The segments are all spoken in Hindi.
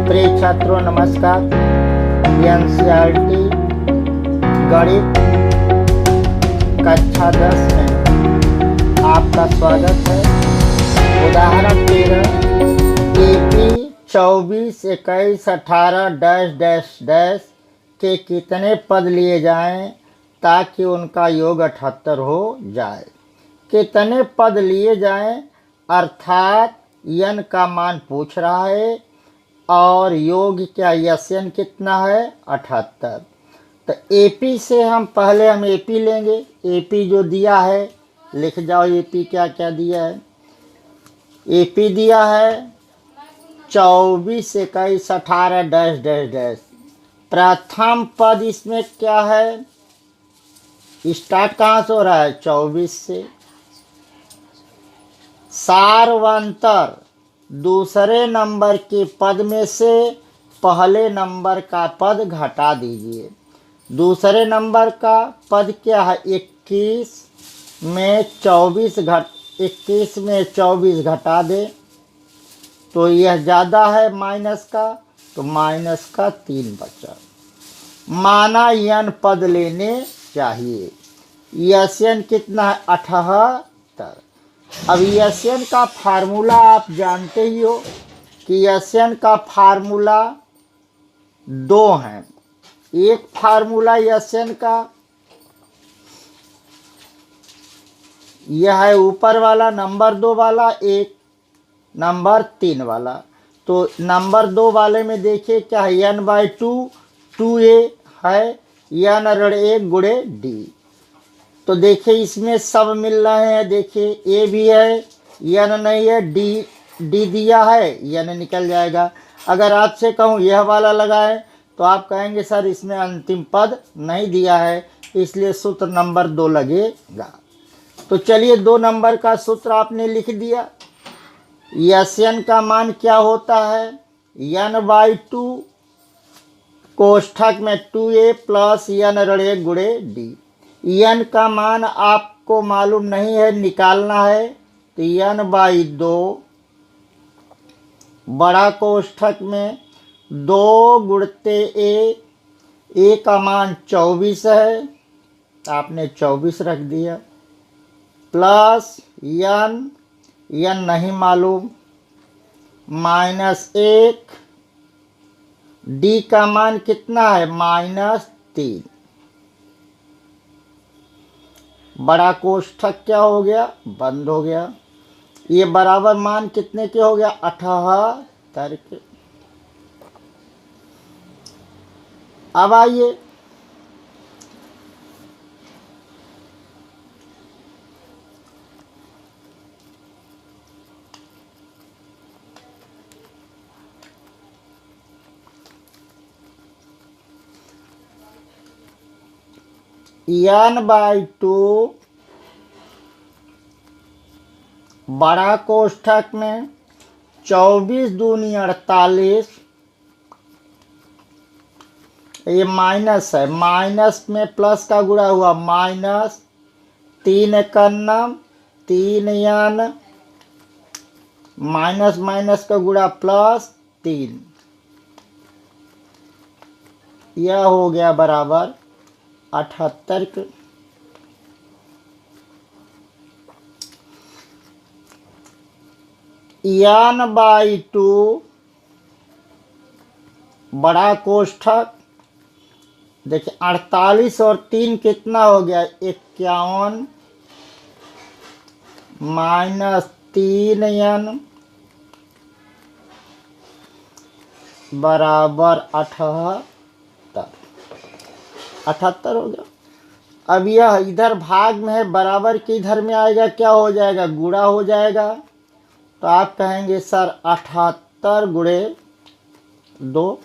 प्रिय छात्रों नमस्कार। एनसीईआरटी गणित कक्षा 10 में आपका स्वागत है। उदाहरण 13 AP 24, 21, 18 डैश डैश डैश के कितने पद लिए जाएं ताकि उनका योग 78 हो जाए। कितने पद लिए जाएं अर्थात n का मान पूछ रहा है और योग क्या यन कितना है 78। तो AP से हम पहले AP लेंगे। AP जो दिया है लिख जाओ। AP क्या क्या दिया है। AP दिया है 24, 21, 18 डैश डैश डैश। प्रथम पद इसमें क्या है, स्टार्ट कहाँ से हो रहा है 24 से। सार्वंतर दूसरे नंबर के पद में से पहले नंबर का पद घटा दीजिए। दूसरे नंबर का पद क्या है 21 में 24 घटा दे तो यह ज़्यादा है माइनस का, तो माइनस का 3 बचा। माना n पद लेने चाहिए। यन कितना है 78। अब यन का फार्मूला आप जानते ही हो कि यन का फार्मूला 2 हैं। एक फार्मूला यन का यह है ऊपर वाला नंबर 2 वाला, एक नंबर 3 वाला। तो नंबर 2 वाले में देखिए क्या है n/2 2a है, n ऋण 1 गुणे d। तो देखिए इसमें सब मिल रहे हैं। देखिए ए भी है, n नहीं है, डी दिया है, n निकल जाएगा। अगर आपसे कहूँ यह वाला लगाएं तो आप कहेंगे सर इसमें अंतिम पद नहीं दिया है, इसलिए सूत्र नंबर 2 लगेगा। तो चलिए 2 नंबर का सूत्र आपने लिख दिया। यन का मान क्या होता है n/2 कोष्ठक में 2a प्लस n ऋण 1 गुणे d। n का मान आपको मालूम नहीं है, निकालना है तो n/2 बड़ा कोष्ठक में 2 गुणते a का मान 24 है, आपने 24 रख दिया, प्लस n नहीं मालूम, -1 d का मान कितना है -3। बड़ा कोष्ठक क्या हो गया, बंद हो गया। ये बराबर मान कितने के हो गया 78 के। अब आइए n/2 बड़ा कोष्ठक में 24 दूनी 48, ये माइनस है, माइनस में प्लस का गुणा हुआ -3 एकन्नम 3n माइनस माइनस का गुणा +3, यह हो गया बराबर 78 के। n/2 बड़ा कोष्ठक देखिए 48 और 3 कितना हो गया 51 -3n बराबर 78 हो गया। अब यह इधर भाग में है, बराबर के इधर में आएगा क्या हो जाएगा गुणा हो जाएगा। तो आप कहेंगे सर 78 गुणे 2।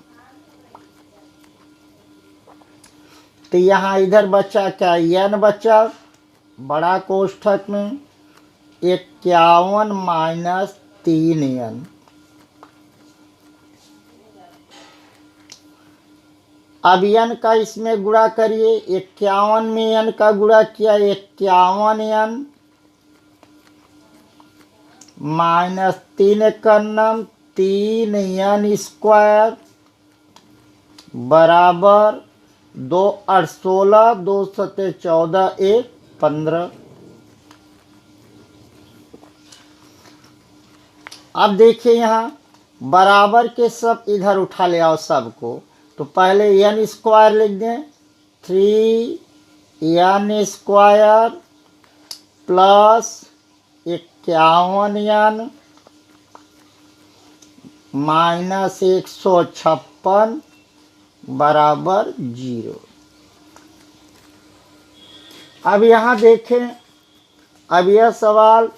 तो यहाँ इधर बचा क्या n बचा बड़ा कोष्ठक में 51 - 3n। अब n का इसमें गुणा करिए, 51 में n का गुणा किया 51n -3 एकन्नम 3n² बराबर 2 8 16 2 7 14 1 15। अब देखिए यहाँ बराबर के सब इधर उठा ले आओ सबको, तो पहले n² लिख दें, 3n² प्लस 51n माइनस 156 बराबर 0। अब यहाँ देखें, अब यह सवाल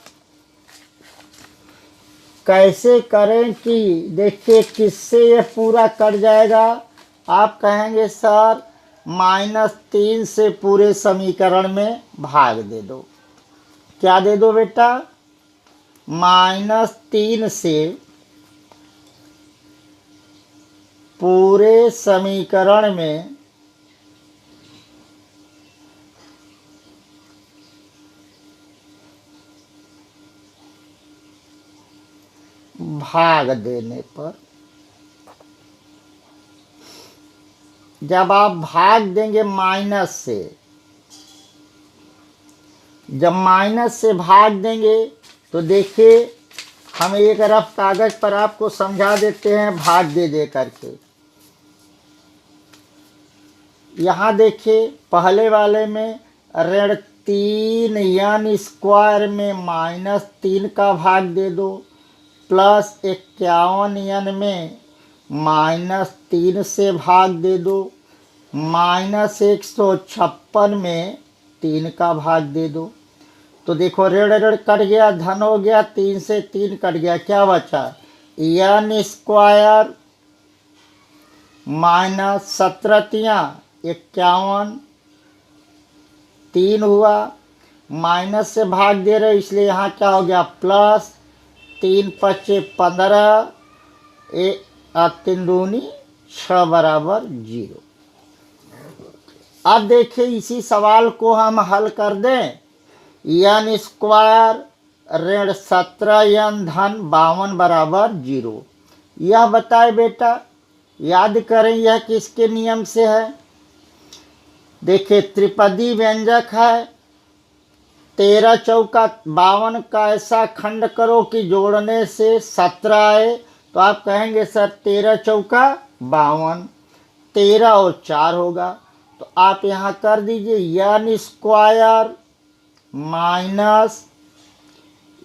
कैसे करें कि देखिए किससे यह पूरा कट जाएगा। आप कहेंगे सर -3 से पूरे समीकरण में भाग दे दो। क्या दे दो बेटा? -3 से पूरे समीकरण में भाग देने पर, जब आप भाग देंगे माइनस से, जब माइनस से भाग देंगे तो देखिए हम एक रफ कागज पर आपको समझा देते हैं भाग दे दे करके। यहाँ देखिए पहले वाले में ऋण 3n² में -3 का भाग दे दो, प्लस 51n में -3 से भाग दे दो, -156 में 3 का भाग दे दो। तो देखो ऋण ऋण कट गया, धन हो गया, 3 से 3 कट गया, क्या बचा? n² माइनस 17 51 3 हुआ, माइनस से भाग दे रहे इसलिए यहाँ क्या हो गया? प्लस 3 5 15 3 दूनी 6 बराबर 0। अब देखिए इसी सवाल को हम हल कर दें। n² ऋण 17n धन 52 बराबर 0। यह बताए बेटा, याद करें यह किसके नियम से है? देखिए त्रिपदी व्यंजक है, 13 चौका 52 का ऐसा खंड करो कि जोड़ने से 17 आए, तो आप कहेंगे सर 13 चौका 52, 13 और 4 होगा। तो आप यहाँ कर दीजिए n² माइनस,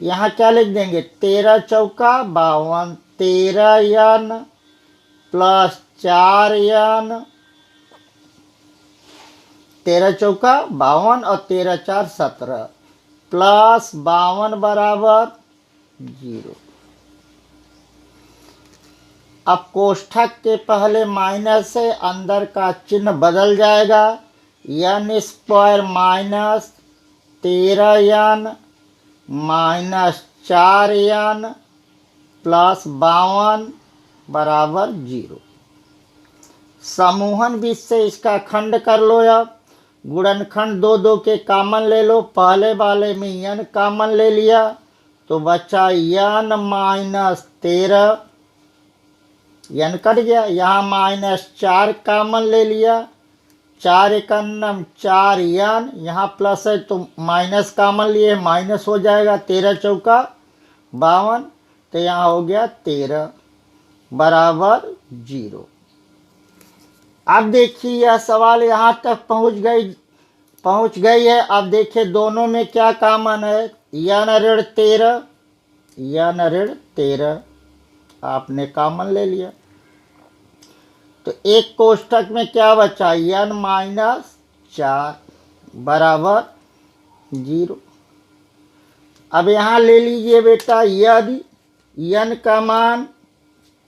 यहाँ क्या लिख देंगे? 13 चौका 52, 13n प्लस 4n, 13 चौका 52 और 13 4 17 प्लस 52 बराबर 0। अब कोष्ठक के पहले माइनस है, अंदर का चिन्ह बदल जाएगा, n² minus 13n minus 4n plus 52 बराबर 0। समूहन बीच से इसका खंड कर लो। अब गुणनखंड 2 2 के कामन ले लो, पहले वाले में n कामन ले लिया तो बचा n माइनस 13, n कट गया, यहाँ -4 कामन ले लिया, 4 एकन्नम 4n, यहाँ प्लस है तो माइनस कामन लिए, माइनस हो जाएगा, 13 चौका 52, तो यहाँ हो गया 13 बराबर 0। अब देखिए यह सवाल यहाँ तक पहुँच गई है। अब देखिए दोनों में क्या कॉमन है? n ऋण 13 आपने कॉमन ले लिया, तो एक कोष्ठक में क्या बचा? n माइनस 4 बराबर 0। अब यहाँ ले लीजिए बेटा, यदि n का मान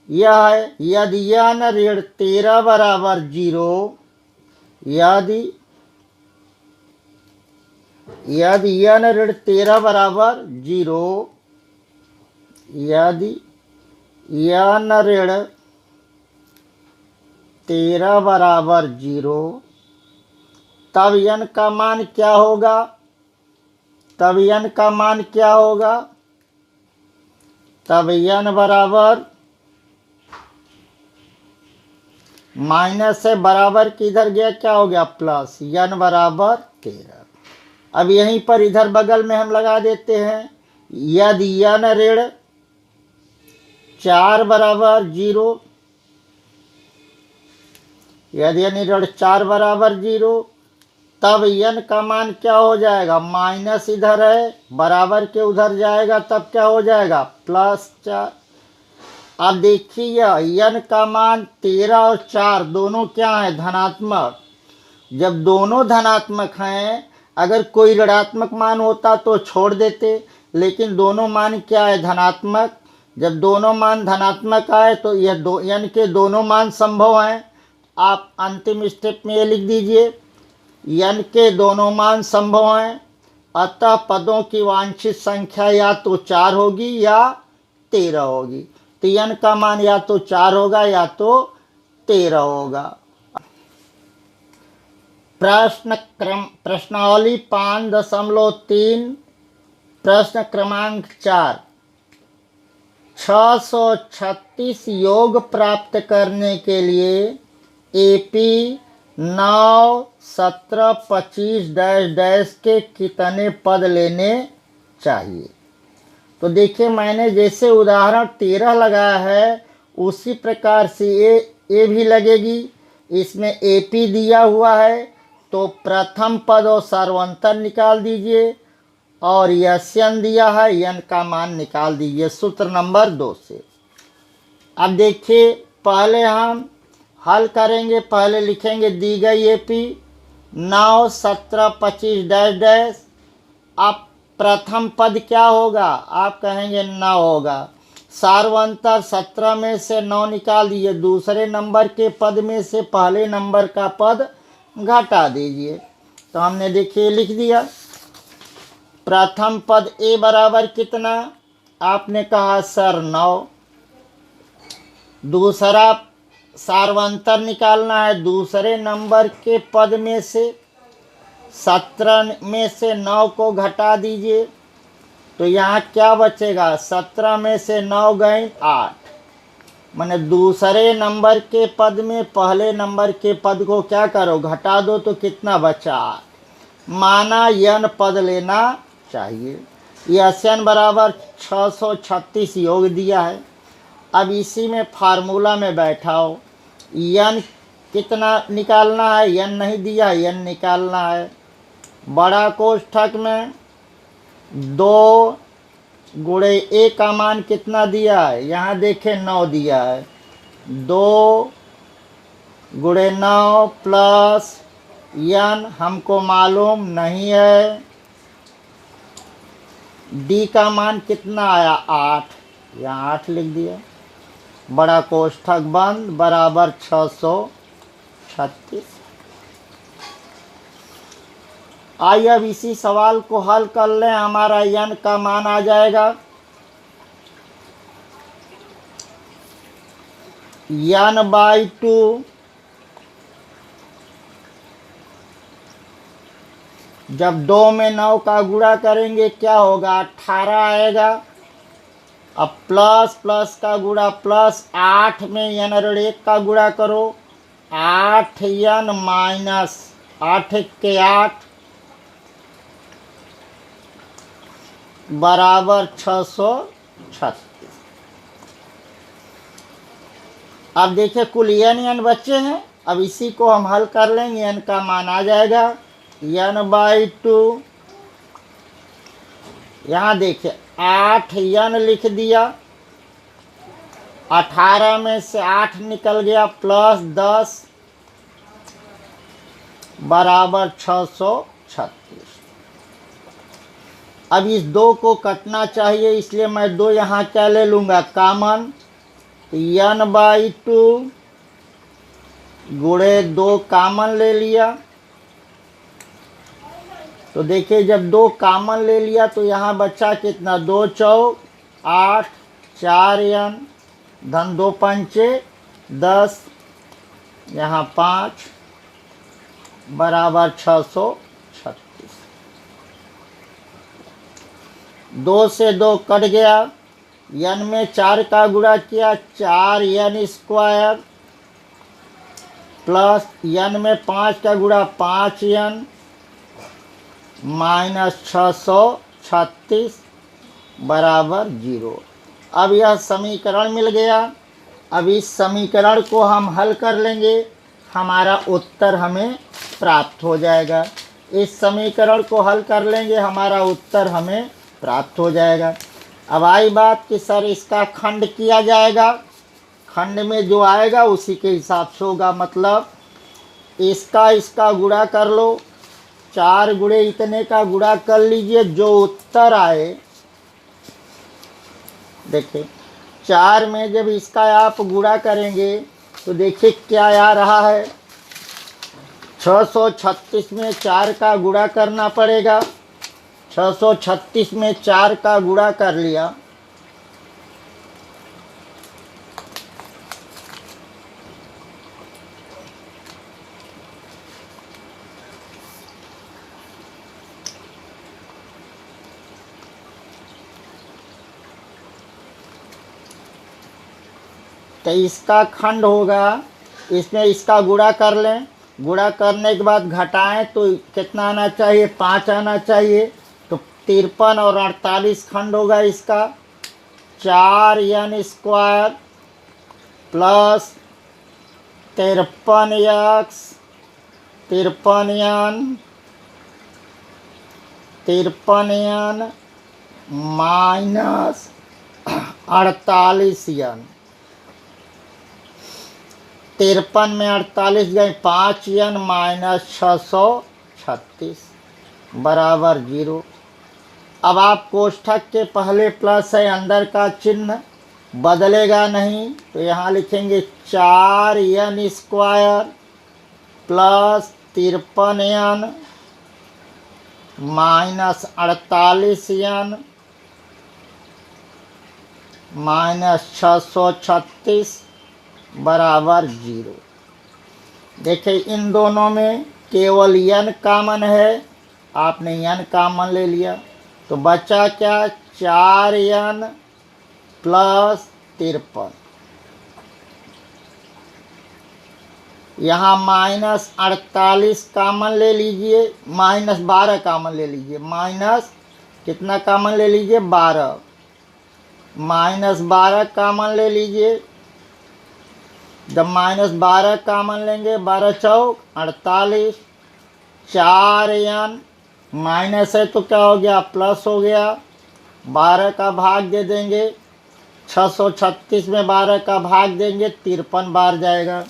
यह है, यदि n ऋण 13 बराबर 0, यदि n ऋण 13 बराबर 0, यदि n ऋण 13 बराबर 0, तब n का मान क्या होगा? तब n का मान क्या होगा? तब n बराबर माइनस है बराबर किधर गया, क्या हो गया प्लस, n बराबर 13। अब यहीं पर इधर बगल में हम लगा देते हैं, यदि n ऋण 4 बराबर 0, यदि n ऋण 4 बराबर 0, तब n का मान क्या हो जाएगा, माइनस इधर है बराबर के उधर जाएगा, तब क्या हो जाएगा +4। अब देखिए n का मान 13 और 4 दोनों क्या है, धनात्मक। जब दोनों धनात्मक हैं, अगर कोई ऋणात्मक मान होता तो छोड़ देते, लेकिन दोनों मान क्या है, धनात्मक। जब दोनों मान धनात्मक आए तो यह n के दोनों मान संभव हैं। आप अंतिम स्टेप में ये लिख दीजिए, n के दोनों मान संभव हैं, अतः पदों की वांछित संख्या या तो 4 होगी या 13 होगी। तो n का मान या तो 4 होगा या तो 13 होगा। प्रश्नावली 5.3 प्रश्न क्रमांक 4, 636 योग प्राप्त करने के लिए AP 9, 17, 25 के कितने पद लेने चाहिए। तो देखिए मैंने जैसे उदाहरण 13 लगाया है, उसी प्रकार से ये भी लगेगी। इसमें AP दिया हुआ है, तो प्रथम पद और सर्वांतर निकाल दीजिए, और यन दिया है, n का मान निकाल दीजिए सूत्र नंबर 2 से। अब देखिए पहले हम हल करेंगे, पहले लिखेंगे दी गई AP 9, 17, 25 अब प्रथम पद क्या होगा, आप कहेंगे 9 होगा। सार्वंतर 17 में से 9 निकाल दीजिए, दूसरे नंबर के पद में से पहले नंबर का पद घटा दीजिए। तो हमने देखिए लिख दिया, प्रथम पद A बराबर कितना, आपने कहा सर 9। दूसरा सार्वंतर निकालना है, दूसरे नंबर के पद में से 17 में से 9 को घटा दीजिए, तो यहाँ क्या बचेगा, 17 में से 9 गए 8, माने दूसरे नंबर के पद में पहले नंबर के पद को क्या करो, घटा दो, तो कितना बचा 8। माना n पद लेना चाहिए। n बराबर 636 योग दिया है। अब इसी में फार्मूला में बैठाओ, n कितना निकालना है, n नहीं दिया, n निकालना है। बड़ा कोष्ठक में 2 गुणे A का मान कितना दिया है, यहाँ देखें 9 दिया है, 2 गुणे 9 प्लस n हमको मालूम नहीं है, D का मान कितना आया 8, यहाँ 8 लिख दिया। बड़ा कोष्ठक बंद बराबर 636। आइए अब इसी सवाल को हल कर लें, हमारा n का मान आ जाएगा, n/2। जब 2 में 9 का गुणा करेंगे क्या होगा, 18 आएगा। अब प्लस प्लस का गुणा प्लस, 8 में n ऋण 1 का गुणा करो, 8n माइनस 8 के 8 बराबर 636। अब देखिए कुल n बच्चे हैं, अब इसी को हम हल कर लेंगे, n का मान आ जाएगा n/2। यहाँ देखिए 8n लिख दिया, 18 में से 8 निकल गया, प्लस 10 बराबर 636। अब इस 2 को कटना चाहिए, इसलिए मैं 2 यहाँ क्या ले लूँगा, कामन। n/2 गुणे 2 कामन ले लिया, तो देखिए जब 2 कामन ले लिया तो यहाँ बचा कितना, 2 चौक 8, 4n धन 2 पंचे 10, यहाँ 5 बराबर 636। 2 से 2 कट गया, n में 4 का गुणा किया, 4n स्क्वायर प्लस n में 5 का गुणा 5n माइनस 636 बराबर 0। अब यह समीकरण मिल गया। अब इस समीकरण को हम हल कर लेंगे, हमारा उत्तर हमें प्राप्त हो जाएगा। इस समीकरण को हल कर लेंगे, हमारा उत्तर हमें प्राप्त हो जाएगा। अब आई बात कि सर इसका खंड किया जाएगा, खंड में जो आएगा उसी के हिसाब से होगा। मतलब इसका गुणा कर लो, 4 गुणे इतने का गुणा कर लीजिए, जो उत्तर आए। देखिए 4 में जब इसका आप गुणा करेंगे तो देखिए क्या आ रहा है। 636 में 4 का गुणा करना पड़ेगा। 636 में 4 का गुणा कर लिया, तो इसका खंड होगा। इसमें इसका गुणा कर लें, गुणा करने के बाद घटाएं तो कितना आना चाहिए, 5 आना चाहिए। तो 53 और 48 खंड होगा इसका। 4n square plus 53x 53n minus 48n। 53 में 48 गए, 5n माइनस 636 बराबर 0। अब आप कोष्ठक के पहले प्लस है, अंदर का चिन्ह बदलेगा नहीं, तो यहाँ लिखेंगे 4n square plus 53n minus 48n minus 636 बराबर 0। देखिए इन दोनों में केवल n कॉमन है, आपने n कॉमन ले लिया, तो बचा क्या, 4n प्लस 53। यहाँ माइनस 48 कॉमन ले लीजिए, माइनस 12 कॉमन ले लीजिए, माइनस कितना कॉमन ले लीजिए, 12, माइनस 12 कॉमन ले लीजिए। जब माइनस 12 कॉमन लेंगे, 12 चौक 48, 4n माइनस है तो क्या हो गया, प्लस हो गया। 12 का भाग दे देंगे, 636 में 12 का भाग देंगे, 53 बार जाएगा।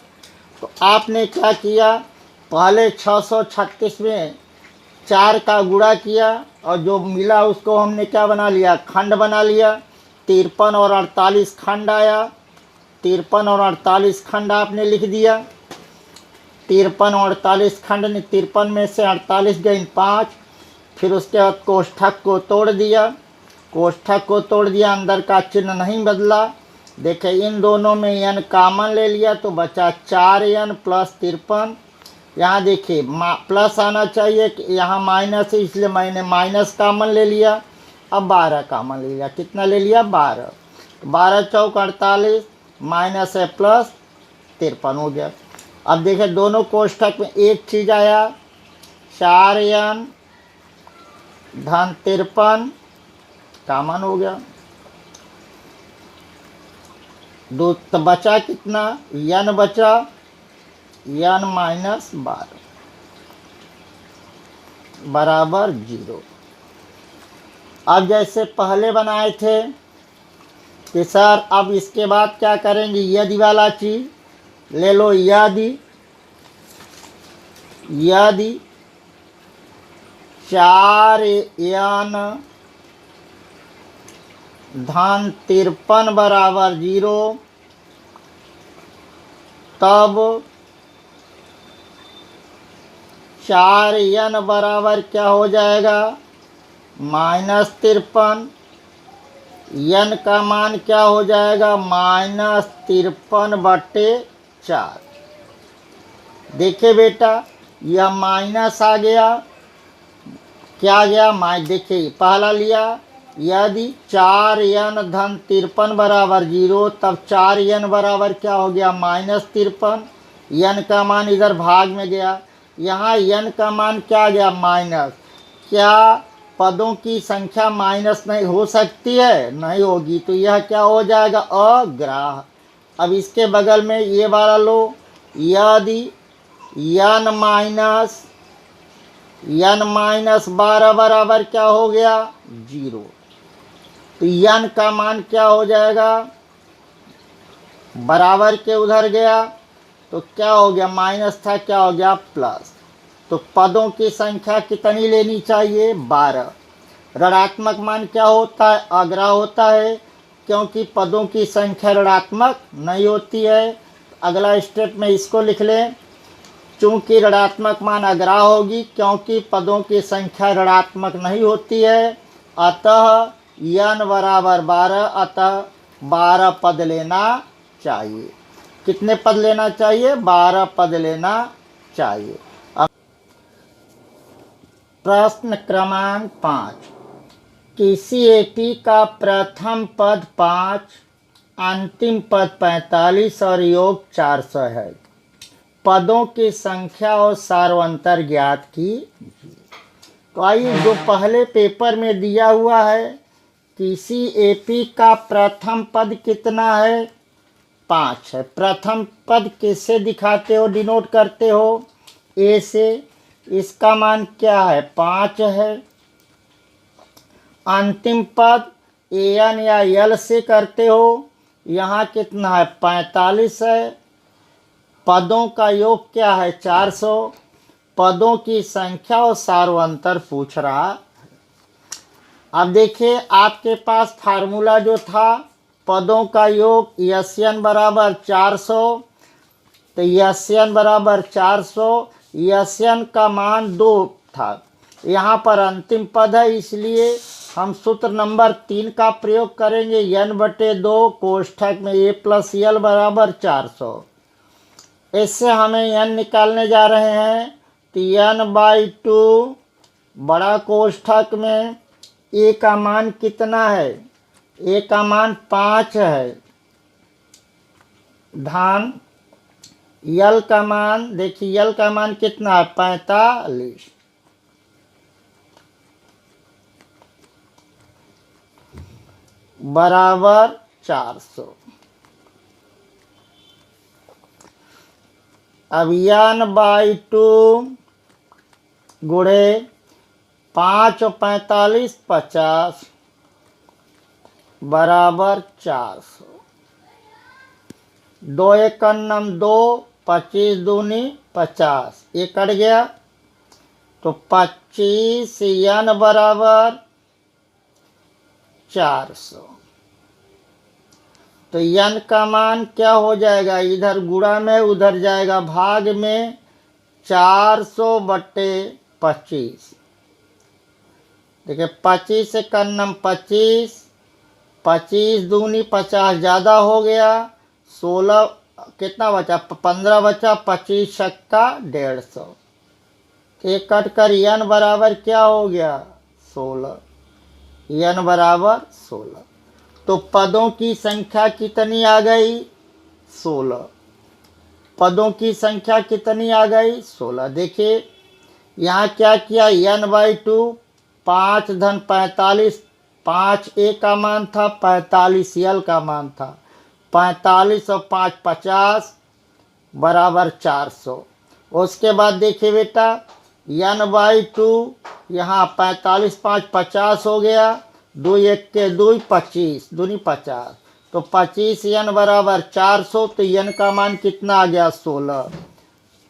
तो आपने क्या किया, पहले 636 में 4 का गुणा किया और जो मिला उसको हमने क्या बना लिया, खंड बना लिया। 53 और 48 खंड आया, 53 और 48 खंड आपने लिख दिया। 53 और 48 खंड ने 53 में से 48 गए 5। फिर उसके बाद कोष्ठक को तोड़ दिया, कोष्ठक को तोड़ दिया, अंदर का चिन्ह नहीं बदला। देखे इन दोनों में n कॉमन ले लिया तो बचा 4n प्लस 53। यहाँ देखिए प्लस आना चाहिए, यहाँ माइनस है इसलिए मैंने माइनस कॉमन ले लिया। अब 12 कॉमन ले लिया, कितना ले लिया, 12। 12 चौक 48 माइनस है प्लस 53 हो गया। अब देखिए दोनों कोष्ठक में एक चीज़ आया, 4n धन 53 कॉमन हो गया। दो तो बचा कितना, n बचा, n माइनस 12 बराबर 0। अब जैसे पहले बनाए थे कि सर अब इसके बाद क्या करेंगे, यदि वाला चीज ले लो। यदि 4n धन 53 बराबर 0, तब 4n बराबर क्या हो जाएगा, माइनस 53। n का मान क्या हो जाएगा, माइनस 53/4। देखिए बेटा यह माइनस आ गया, क्या गया, देखिए पहला लिया, यदि 4n धन 53 बराबर 0, तब 4n बराबर क्या हो गया, माइनस 53। n का मान इधर भाग में गया, यहाँ n का मान क्या गया माइनस। क्या पदों की संख्या माइनस नहीं हो सकती है? नहीं होगी, तो यह क्या हो जाएगा अग्राह्य। अब इसके बगल में ये वाला लो, यदि n माइनस 12 बराबर क्या हो गया 0, तो n का मान क्या हो जाएगा, बराबर के उधर गया तो क्या हो गया, माइनस था क्या हो गया प्लस। तो पदों की संख्या कितनी लेनी चाहिए 12। ऋणात्मक मान क्या होता है, अग्राह्य होता है, क्योंकि पदों की संख्या ऋणात्मक नहीं होती है। अगला स्टेप में इसको लिख लें, चूंकि ऋणात्मक मान अग्राह्य होगी क्योंकि पदों की संख्या ऋणात्मक नहीं होती है, अतः n बराबर 12, अतः 12 पद लेना चाहिए। कितने पद लेना चाहिए, 12 पद लेना चाहिए। अब प्रश्न क्रमांक 5, किसी एपी का प्रथम पद 5, अंतिम पद 45 और योग 400 है। पदों की संख्या और सार्वंतर ज्ञात की। तो आइए, जो पहले पेपर में दिया हुआ है, किसी एपी का प्रथम पद कितना है 5 है। प्रथम पद किससे दिखाते हो, डिनोट करते हो, ए से। इसका मान क्या है 5 है। अंतिम पद एन या यल से करते हो, यहाँ कितना है 45 है। पदों का योग क्या है 400। पदों की संख्या और सार्वंतर पूछ रहा। अब देखिए, आपके पास फार्मूला जो था, पदों का योग यस्यन बराबर 400, तो यस्यन बराबर 400, यस्यन का मान 2 था। यहाँ पर अंतिम पद है, इसलिए हम सूत्र नंबर 3 का प्रयोग करेंगे, n/2 कोष्ठक में a प्लस यल बराबर 400। इससे हमें n निकालने जा रहे हैं, तो n/2 बड़ा कोष्ठक में a का मान कितना है, a का मान 5 है, धान यल का मान, देखिए यल का मान कितना है 45 बराबर 400। अब n/2 गुणे 5 और 45 50 बराबर 400। 2 एक 2, 25 दूनी 50, ये कट गया, तो 25 n बराबर 400। तो n का मान क्या हो जाएगा, इधर गुणा में उधर जाएगा भाग में, 400/25। देखिए 25 एक 25, 25 दूनी 50 ज़्यादा हो गया, 16 कितना बचा 15 बचा, 25 छक्का 150। एक कट कर n बराबर क्या हो गया 16, n बराबर 16। तो पदों की संख्या कितनी आ गई 16। पदों की संख्या कितनी आ गई 16। देखिए यहाँ क्या किया, n/2 5 धन 45, 5 a का मान था, 45 यल का मान था, 45 और 5 50 बराबर 400। उसके बाद देखिए बेटा, n/2 यहाँ 45 5 50 हो गया, 2 1 के 2 25 दूनी 50, तो 25 n बराबर 400। तो n का मान कितना आ गया 16।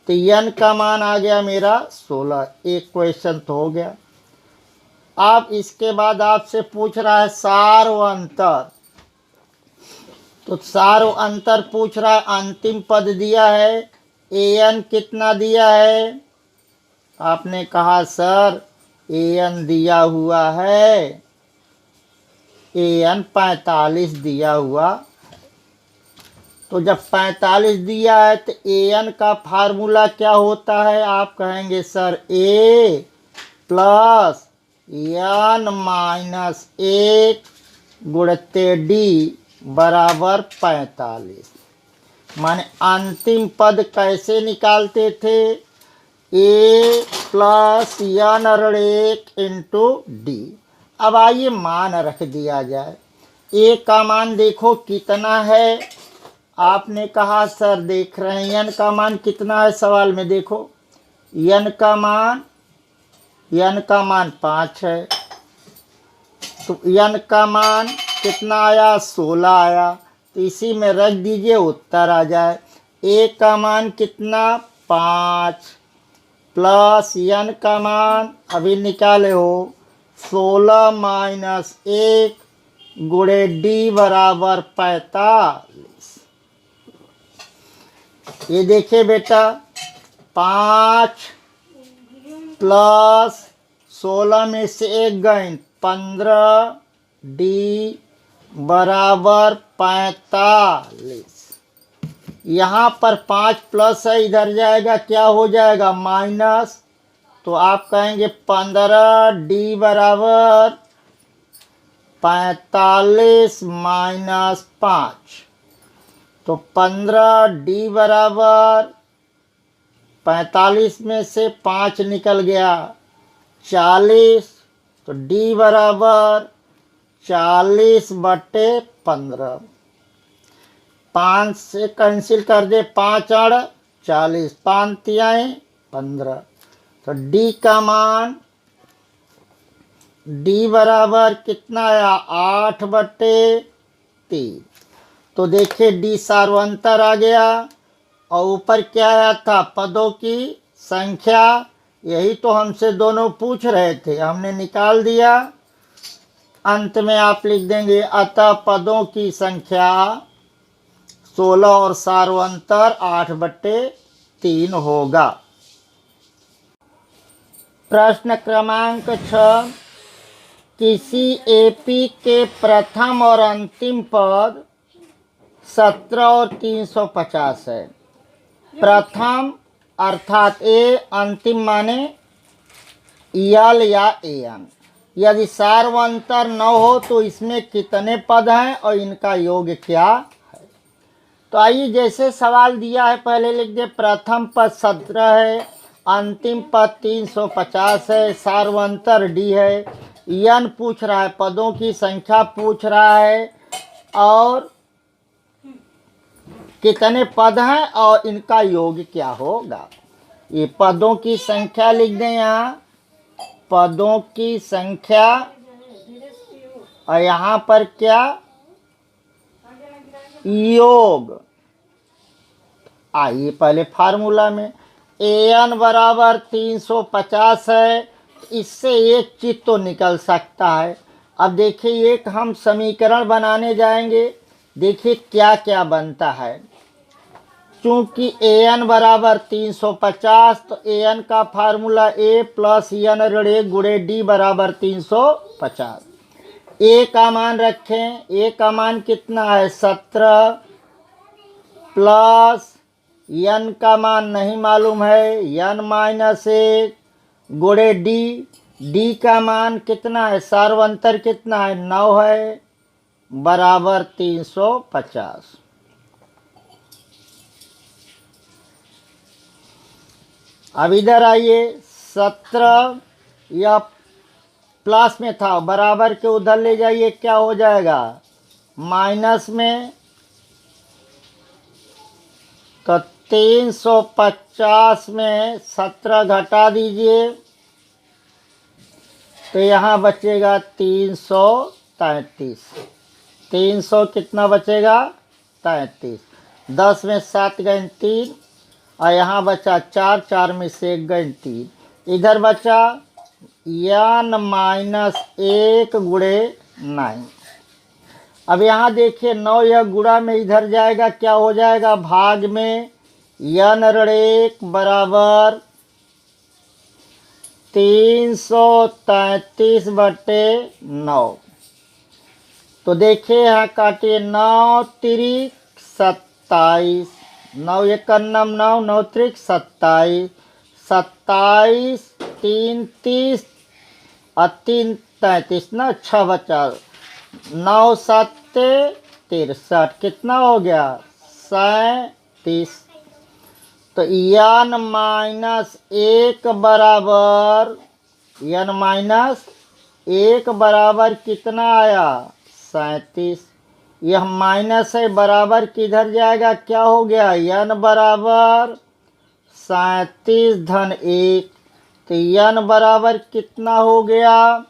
तो n का मान आ गया मेरा 16। एक क्वेश्चन तो हो गया। अब इसके बाद आपसे पूछ रहा है सार व अंतर। तो सार व अंतर पूछ रहा है, अंतिम पद दिया है, an कितना दिया है, आपने कहा सर an दिया हुआ है, an 45 दिया हुआ। तो जब 45 दिया है तो an का फार्मूला क्या होता है, आप कहेंगे सर a प्लस n-1 गुणित d बराबर 45। माने अंतिम पद कैसे निकालते थे, ए प्लस एन ऋण 1 इंटू डी। अब आइए मान रख दिया जाए। ए का मान देखो कितना है, आपने कहा सर देख रहे हैं एन का मान कितना है, सवाल में देखो एन का मान 5 है, तो एन का मान कितना आया, 16 आया, तो इसी में रख दीजिए उत्तर आ जाए। ए का मान कितना, 5 प्लस एन का मान अभी निकाले हो 16 माइनस 1 गुणे डी बराबर 45। ये देखिए बेटा 5 प्लस 16 में से 1 गए 15 डी बराबर 45। यहाँ पर 5 प्लस है, इधर जाएगा क्या हो जाएगा माइनस, तो आप कहेंगे 15 डी बराबर 45 माइनस 5, तो 15 डी बराबर 45 में से 5 निकल गया 40, तो डी बराबर 40/15। 5 से कैंसिल कर दे, 5 और 40, 5 तियाएँ 15, तो डी का मान डी बराबर कितना आया 8/3। तो देखिए डी सार्वंतर आ गया, और ऊपर क्या आया था, पदों की संख्या। यही तो हमसे दोनों पूछ रहे थे, हमने निकाल दिया। अंत में आप लिख देंगे अतः पदों की संख्या 16 और सार्वंतर 8/3 होगा। प्रश्न क्रमांक 6, किसी एपी के प्रथम और अंतिम पद 17 और 350 है। प्रथम अर्थात ए, अंतिम माने यल या एन। यदि सार्वंतर न हो तो इसमें कितने पद हैं और इनका योग क्या है। तो आइए जैसे सवाल दिया है पहले लिख दे, प्रथम पद 17 है, अंतिम पद 350 है, सार्वंतर डी है, एन पूछ रहा है, पदों की संख्या पूछ रहा है और कितने पद हैं और इनका योग क्या होगा। ये पदों की संख्या लिख दें, यहाँ पदों की संख्या, और यहाँ पर क्या योग। आइए पहले फार्मूला में, एन बराबर 350 है, इससे एक चीज तो निकल सकता है। अब देखिए एक हम समीकरण बनाने जाएंगे, देखिए क्या क्या बनता है। चूंकि एन बराबर 350, तो एन का फार्मूला ए प्लस एन ऋण 1 गुणे डी बराबर 350। ए का मान रखें, ए का मान कितना है 17, प्लस एन का मान नहीं मालूम है एन माइनस 1 गुणे डी, डी का मान कितना है, सार्वंतर कितना है 9 है, बराबर 350। अब इधर आइए, 17 या प्लस में था, बराबर के उधर ले जाइए, क्या हो जाएगा माइनस में, तो 350 में 17 घटा दीजिए, तो यहाँ बचेगा 333। 300 कितना बचेगा 33, 10 में 7 गए 3, और यहाँ बचा 4, 4 में से 1 गए 3, इधर बचा एन माइनस 1 गुणे 9। अब यहाँ देखिए 9 यह गुणा में इधर जाएगा, क्या हो जाएगा भाग में, एन ऋण 1 बराबर 333/9। तो देखिए यहाँ काटिए, 9 3 27, 9 1 9 9 9 3 27, 27 3 30 और 3 33 ना, 6 बचा, 9 7 63, कितना हो गया 38। तो n माइनस एक बराबर कितना आया? 37। यह माइनस है, बराबर किधर जाएगा? क्या हो गया? n बराबर 37 धन 1। तो n बराबर कितना हो गया?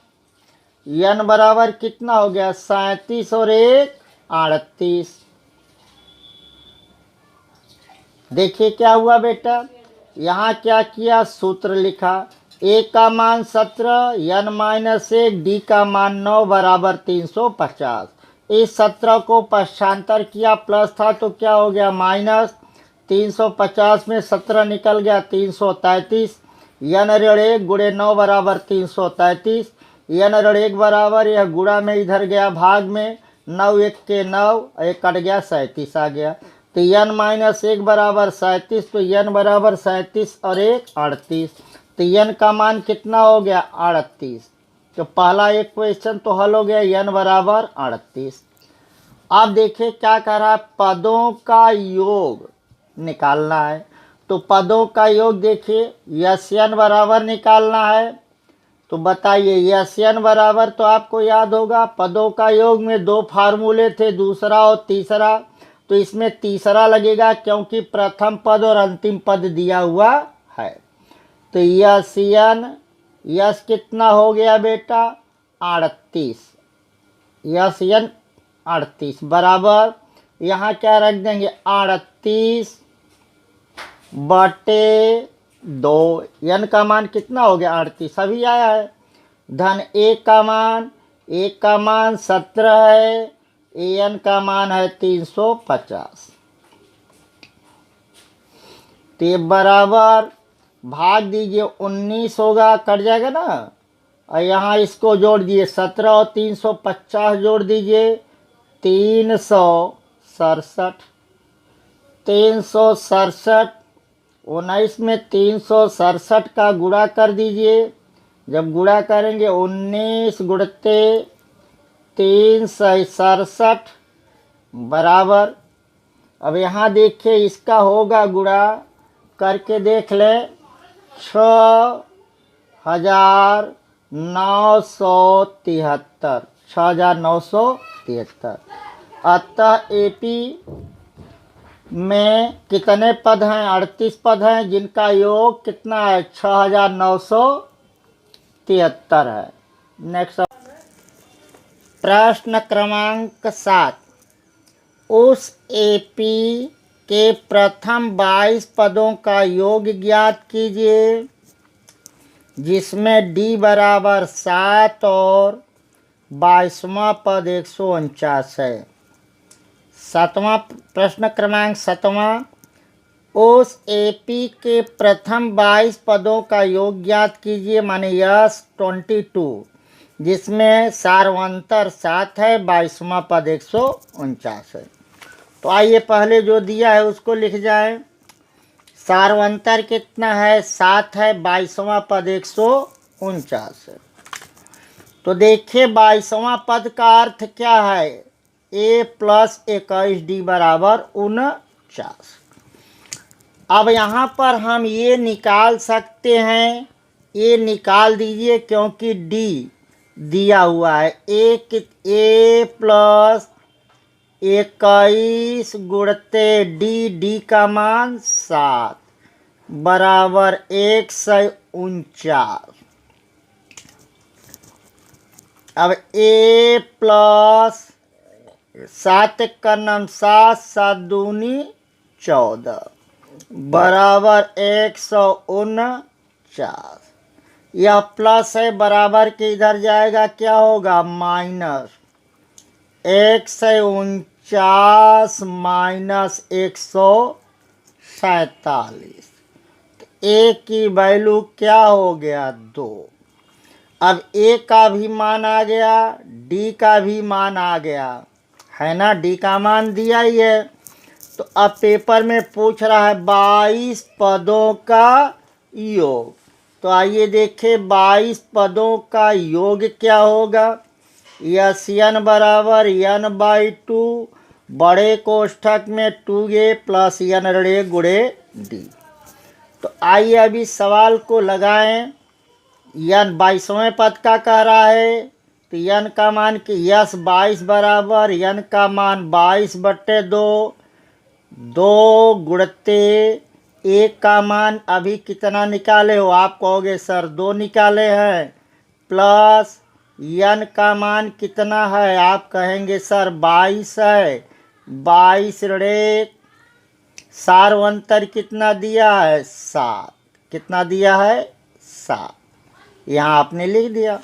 n बराबर कितना हो गया? 37 और 1 38। देखिए क्या हुआ बेटा, यहाँ क्या किया? सूत्र लिखा। a का मान 17, n माइनस 1, d का मान 9 बराबर 350। इस 17 को पक्षांतर किया, प्लस था तो क्या हो गया? माइनस। 350 में 17 निकल गया, 333। n ऋण 1 गुणे 9 बराबर 333। n ऋण 1 बराबर, यह गुणा में इधर गया भाग में, 9 1 के 9, एक कट गया, 37 आ गया। तो n माइनस 1 बराबर 37। तो n बराबर 37 और 1 38। तो n का मान कितना हो गया? 38। तो पहला एक क्वेश्चन तो हल हो गया, n बराबर 38। अब देखिए क्या कर रहा है, पदों का योग निकालना है। तो पदों का योग देखिए, यस n बराबर निकालना है। तो बताइए, यस n बराबर तो आपको याद होगा, पदों का योग में दो फार्मूले थे, दूसरा और तीसरा। तो इसमें तीसरा लगेगा क्योंकि प्रथम पद और अंतिम पद दिया हुआ है। तो यस n, यस कितना हो गया बेटा? 38। यस n 38 बराबर, यहाँ क्या रख देंगे? 38 बटे 2। n का मान कितना हो गया? 38 अभी आया है। धन 1 का मान 17 है, an का मान है 350। तो ये बराबर, भाग दीजिए, 19 होगा, कट जाएगा ना। और यहाँ इसको जोड़ दीजिए, 17 और 350 जोड़ दीजिए, 367। 367, 19 में 367 का गुणा कर दीजिए। जब गुणा करेंगे, 19 गुणते 367 बराबर, अब यहाँ देखिए इसका होगा गुणा, करके देख ले, 6973। 6973। अतः एपी में कितने पद हैं? 38 पद हैं, जिनका योग कितना है? 6973 है। नेक्स्ट प्रश्न क्रमांक 7। उस एपी के प्रथम 22 पदों का योग ज्ञात कीजिए, जिसमें d बराबर 7 और 22वां पद 149 है। 7वां प्रश्न क्रमांक 7वां। उस एपी के प्रथम 22 पदों का योग ज्ञात कीजिए, माने यस 22, जिसमें सार्वंतर 7 है, 22वां पद 149 है। तो आइए पहले जो दिया है उसको लिख जाए। सार्वंतर कितना है? 7 है, 22वां पद 149 है। तो देखिए 22वां पद का अर्थ क्या है? a प्लस 21d बराबर 49। अब यहाँ पर हम ये निकाल सकते हैं, ये निकाल दीजिए क्योंकि d दिया हुआ है। a प्लस 21 गुणते d का मान 7 बराबर 149। अब a प्लस 7 का नाम 7, 7 दूनी 14 बराबर 149। यह प्लस है, बराबर के इधर जाएगा, क्या होगा? माइनस। 149 माइनस 147। a की वैल्यू क्या हो गया? 2। अब a का भी मान आ गया, d का भी मान आ गया, है ना। d का मान दिया ही है। तो अब पेपर में पूछ रहा है 22 पदों का योग। तो आइए देखें 22 पदों का योग क्या होगा। यस n बराबर n/2 बड़े कोष्ठक में 2a प्लस n ऋण गुणे d। तो आइए अभी सवाल को लगाएं। n 22वें पद का कह रहा है, तो n का मान कि यस 22 बराबर n का मान 22/2, 2 गुणते 1 का मान अभी कितना निकाले हो? आप कहोगे सर 2 निकाले हैं, प्लस n का मान कितना है? आप कहेंगे सर 22 है, 22 ऋण 1, सार्वंतर कितना दिया है? 7। कितना दिया है? 7। यहाँ आपने लिख दिया।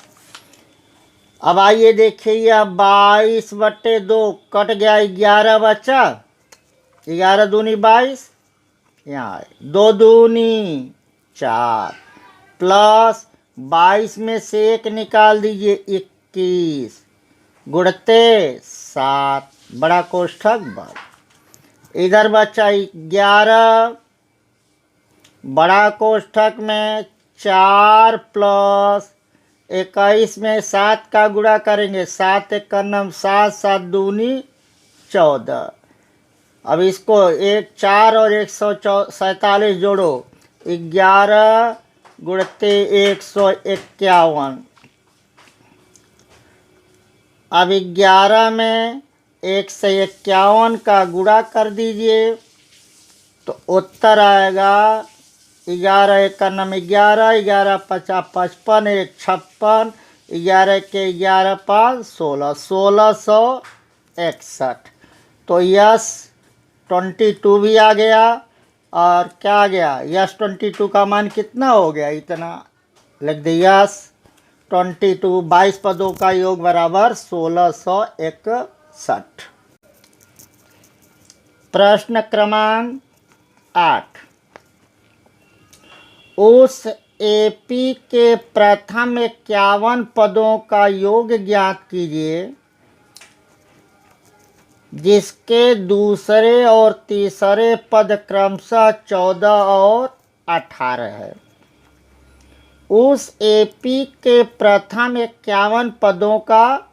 अब आइए देखिए, यह 22/2 कट गया, 11 बचा, 11 दूनी 22, यहाँ 2 दूनी 4, प्लस 22 में से 1 निकाल दीजिए, 21 गुणते 7, बड़ा कोष्ठक बंद। इधर बचा 11, बड़ा कोष्ठक में 4 प्लस 21 में 7 का गुणा करेंगे, 7 एक का नम 7, 7 दूनी 14। अब इसको 4 और 147 जोड़ो, 11 गुणते 151। अब 11 में 151 का गुणा कर दीजिए, तो उत्तर आएगा 11 एक का नम 11, 11 पचा 55, 1 56, 11 के 11 5 16, 1661। तो यस 22 भी आ गया, और क्या आ गया? यस 22 का मान कितना हो गया? इतना लिख दिया, यस 22 22 पदों का योग बराबर 1661। प्रश्न क्रमांक 8, उस एपी के प्रथम 51 पदों का योग ज्ञात कीजिए जिसके दूसरे और तीसरे पद क्रमशः 14 और 18 है। उस एपी के प्रथम 51 पदों का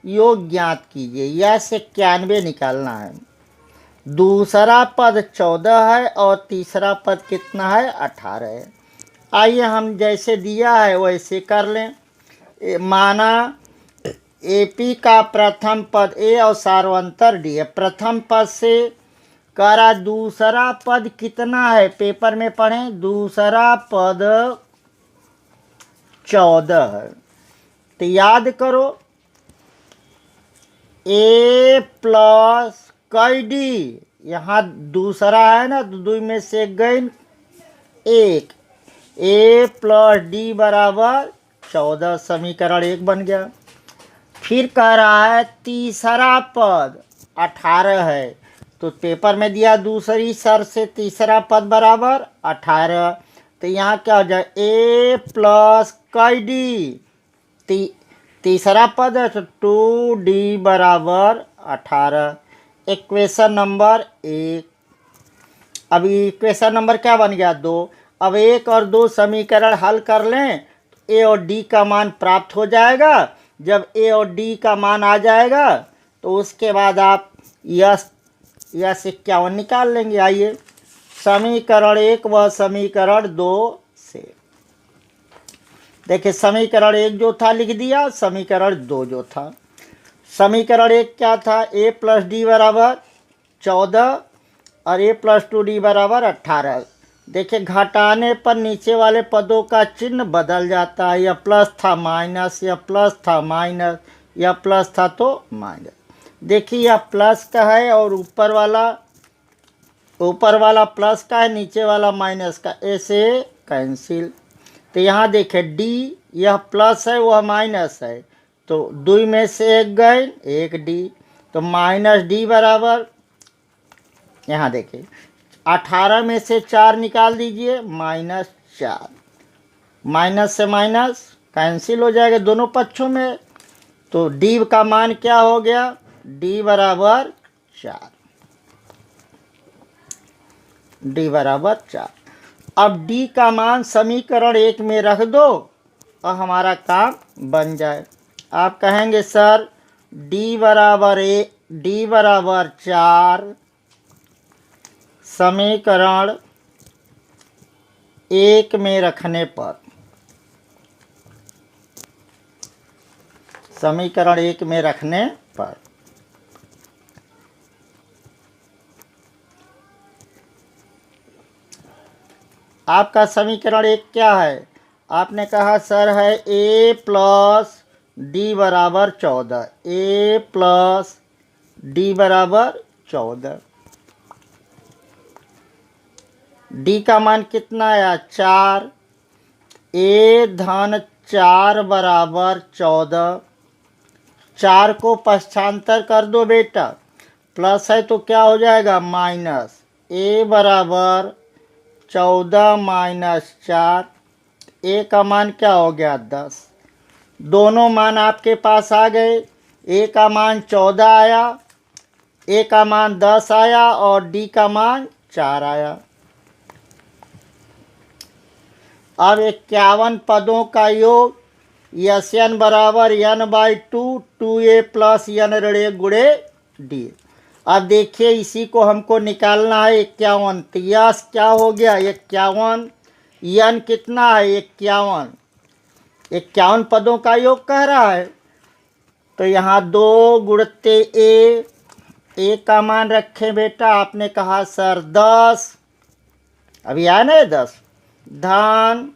योग ज्ञात कीजिए। यह से 91 निकालना है। दूसरा पद 14 है और तीसरा पद कितना है? 18 है। आइए हम जैसे दिया है वैसे कर लें। माना एपी का प्रथम पद ए और सार्वंतर डी है। प्रथम पद से करा दूसरा पद कितना है? पेपर में पढ़ें, दूसरा पद 14 है। तो याद करो, ए प्लस कई डी, यहाँ दूसरा है ना, तो 2 में से गई 1, ए प्लस डी बराबर 14, समीकरण 1 बन गया। फिर कह रहा है तीसरा पद 18 है, तो पेपर में दिया दूसरी शर्त से तीसरा पद बराबर 18। तो यहाँ क्या हो जाए? ए प्लस कई डी, तीसरा पद है तो 2d बराबर 18। Equation number 1। अब इक्वेशन नंबर क्या बन गया? 2। अब 1 और 2 समीकरण हल कर लें तो ए और डी का मान प्राप्त हो जाएगा। जब ए और डी का मान आ जाएगा तो उसके बाद आप यस 51 निकाल लेंगे। आइए समीकरण 1 व समीकरण 2 से देखिए, समीकरण 1 जो था लिख दिया, समीकरण 2 जो था। समीकरण 1 क्या था? ए प्लस डी बराबर 14 और ए प्लस 2d बराबर 18। देखिए घटाने पर नीचे वाले पदों का चिन्ह बदल जाता है। यह प्लस था माइनस, यह प्लस था माइनस, यह प्लस था तो माइनस। देखिए यह प्लस का है और ऊपर वाला प्लस का है, नीचे वाला माइनस का, ऐसे कैंसिल। तो यहाँ देखिए डी, यह प्लस है वह माइनस है, तो 2 में से 1 गए, 1d, तो माइनस डी बराबर, यहाँ देखिए 18 में से 4 निकाल दीजिए, -4। माइनस से माइनस कैंसिल हो जाएगा दोनों पक्षों में, तो डी का मान क्या हो गया? डी बराबर 4, डी बराबर 4। अब डी का मान समीकरण 1 में रख दो और हमारा काम बन जाए। आप कहेंगे सर डी बराबर डी बराबर 4 समीकरण 1 में रखने पर, समीकरण 1 में रखने पर आपका समीकरण 1 क्या है? आपने कहा सर है a प्लस डी बराबर 14, a प्लस डी बराबर 14। डी का मान कितना आया? 4। a धन 4 बराबर 14। 4 को पक्षांतर कर दो बेटा, प्लस है तो क्या हो जाएगा? माइनस। a बराबर 14 माइनस 4, a का मान क्या हो गया? 10। दोनों मान आपके पास आ गए। a का मान 14 आया, a का मान 10 आया और d का मान 4 आया। अब 51 पदों का योग यस एन बराबर n by 2, 2a plus n ऋण 1 गुणे डी। अब देखिए इसी को हमको निकालना है 51। तो यस क्या हो गया? 51। n कितना है? 51। 51 पदों का योग कह रहा है। तो यहाँ 2 गुणते a का मान रखें बेटा। आपने कहा सर 10, अभी आया ना 10। धन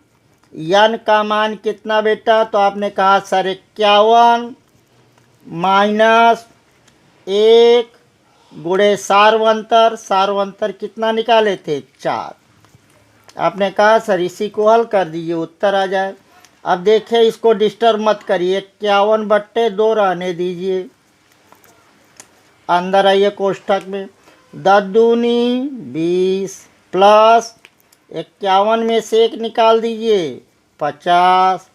n का मान कितना बेटा? तो आपने कहा सर 51 माइनस 1 गुणे सार्वंतर। सार्वंतर कितना निकाले थे? 4। आपने कहा सर इसी को हल कर दीजिए, उत्तर आ जाए। अब देखिए इसको डिस्टर्ब मत करिए, 51/2 रहने दीजिए। अंदर आइए कोष्ठक में, 10 दूनी 20 प्लस 51 में से 1 निकाल दीजिए 50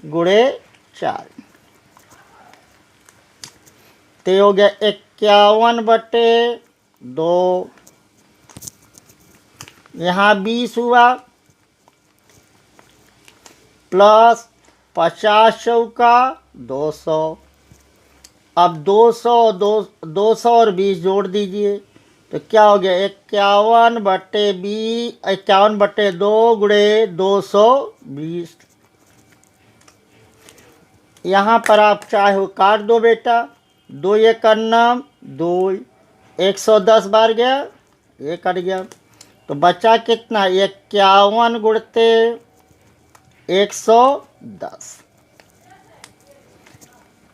गुणे 4। तो हो गया 51/2। यहाँ 20 हुआ प्लस 50 चौका 200। अब 200 और 20 जोड़ दीजिए तो क्या हो गया? 51/2 गुणे 220। यहाँ पर आप चाहे हो काट दो बेटा। 2 ये करना 2, 110 बार गया, ये कट गया तो बचा कितना? 51 गुणते 110।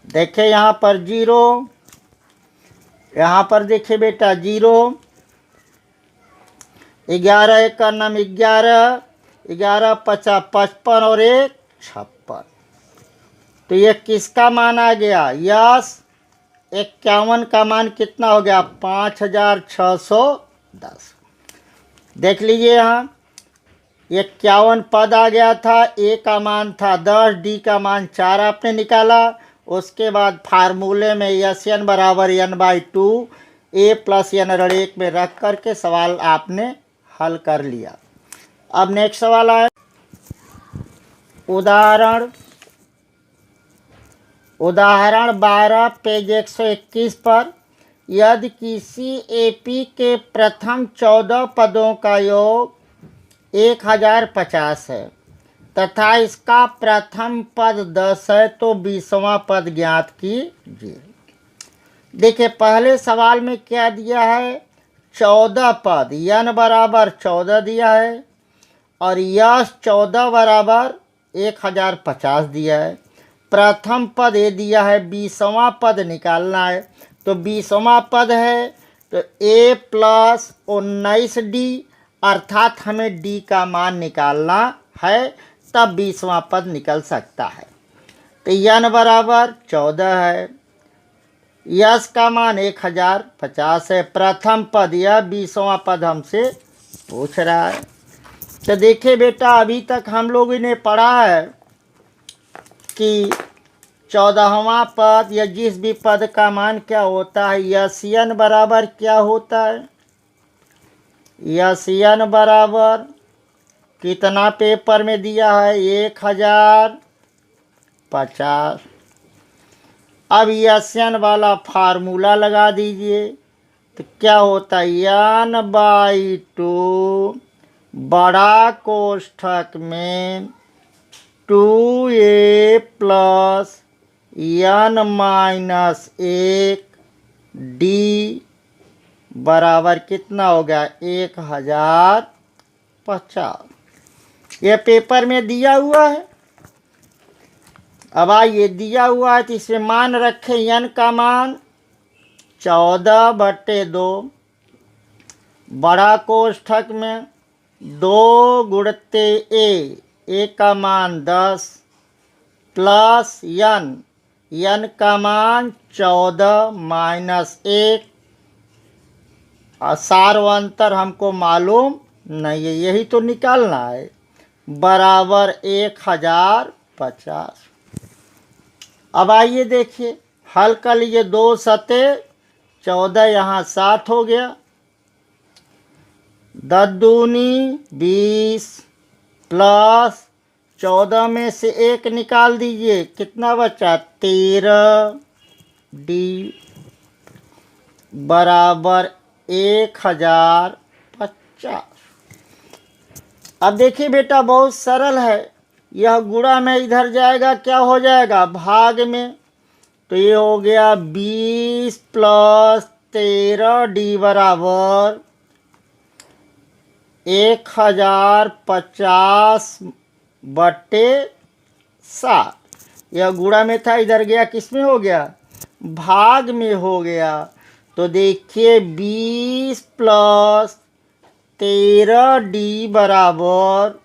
देखिए यहाँ पर 0, यहाँ पर देखिए बेटा 0। 11 एक का नाम 11, 11 50 55 और 1 56। तो ये किसका मान आ गया? यस 51 का मान कितना हो गया? 5610। देख लीजिए यहाँ 51 पद आ गया था। a का मान था 10, d का मान 4 आपने निकाला। उसके बाद फार्मूले में यस एन बराबर n by 2 a plus n ऋण 1 में रख करके सवाल आपने हल कर लिया। अब नेक्स्ट सवाल आए, उदाहरण 12 पेज 121 पर यदि किसी एपी के प्रथम 14 पदों का योग 1050 है तथा इसका प्रथम पद 10 है तो 20वां पद ज्ञात कीजिए। देखिए पहले सवाल में क्या दिया है? 14 पद, n बराबर 14 दिया है और यश 14 बराबर 1050 दिया है। प्रथम पद ये दिया है, 20वां पद निकालना है। तो 20वां पद है तो a प्लस 19d, अर्थात हमें d का मान निकालना है, तब 20वां पद निकल सकता है। तो n बराबर 14 है, यश का मान 1050 है। प्रथम पद या 20वां पद हमसे पूछ रहा है। तो देखिए बेटा अभी तक हम लोगों ने पढ़ा है कि 14वां पद या जिस भी पद का मान क्या होता है? यसियन बराबर क्या होता है? यसियन बराबर कितना पेपर में दिया है? 1050। अब यन वाला फार्मूला लगा दीजिए, तो क्या होता है, n/2 बड़ा कोष्ठक में 2a प्लस n-1 d बराबर कितना हो गया, 1050। यह पेपर में दिया हुआ है। अब आइए, दिया हुआ है तो इसमें मान रखें, n का मान 14/2 बड़ा कोष्ठक में 2 गुणते a का मान 10 प्लस n का मान 14 माइनस 1, सारवंतर हमको मालूम नहीं है, यही तो निकालना है, बराबर 1050। अब आइए देखिए, हल कर लीजिए, 2 सते 14, यहाँ 7 हो गया, 10 दूनी 20 प्लस 14 में से 1 निकाल दीजिए, कितना बचा, 13d बराबर 1050। अब देखिए बेटा, बहुत सरल है, यह गुणा में इधर जाएगा, क्या हो जाएगा, भाग में, तो ये हो गया 20 प्लस 13d बराबर 1050/7। यह गुणा में था, इधर गया, किस में हो गया, भाग में हो गया। तो देखिए 20 प्लस 13d बराबर,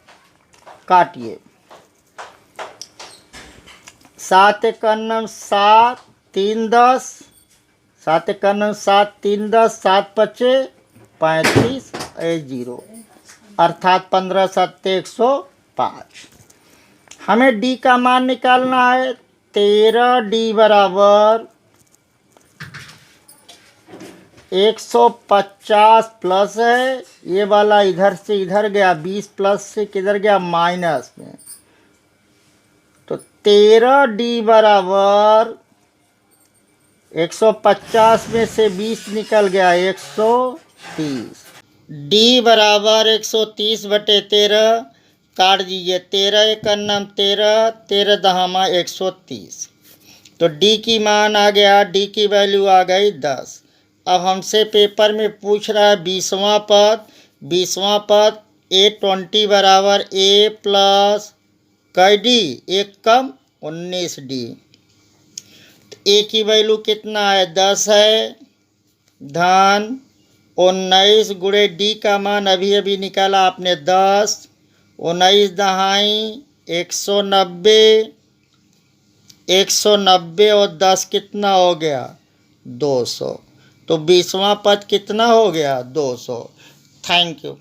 काटिए, 7 × 7 3 10, 7 × 7 3 10, 7 × 5 35 0, अर्थात 15 × 7 105। हमें d का मान निकालना है, 13d बराबर 150 प्लस है, ये वाला इधर से इधर गया, 20 प्लस से किधर गया, माइनस में, तो 13d बराबर 150 में से 20 निकल गया, 130। d बराबर 130/13, काट दीजिए, 13 × 13, 13 दहामा 130, तो d की मान आ गया, d की वैल्यू आ गई 10। अब हमसे पेपर में पूछ रहा है 20वां पद, 20वां पद a20 बराबर a प्लस कई d, 1 कम 19d, तो a की वैल्यू कितना है, 10 है, धन 19 गुणे d का मान अभी अभी निकाला आपने 10, 19 दहाई 190, 190 और 10 कितना हो गया, 200। तो 20वां पद कितना हो गया, 200। Thank you.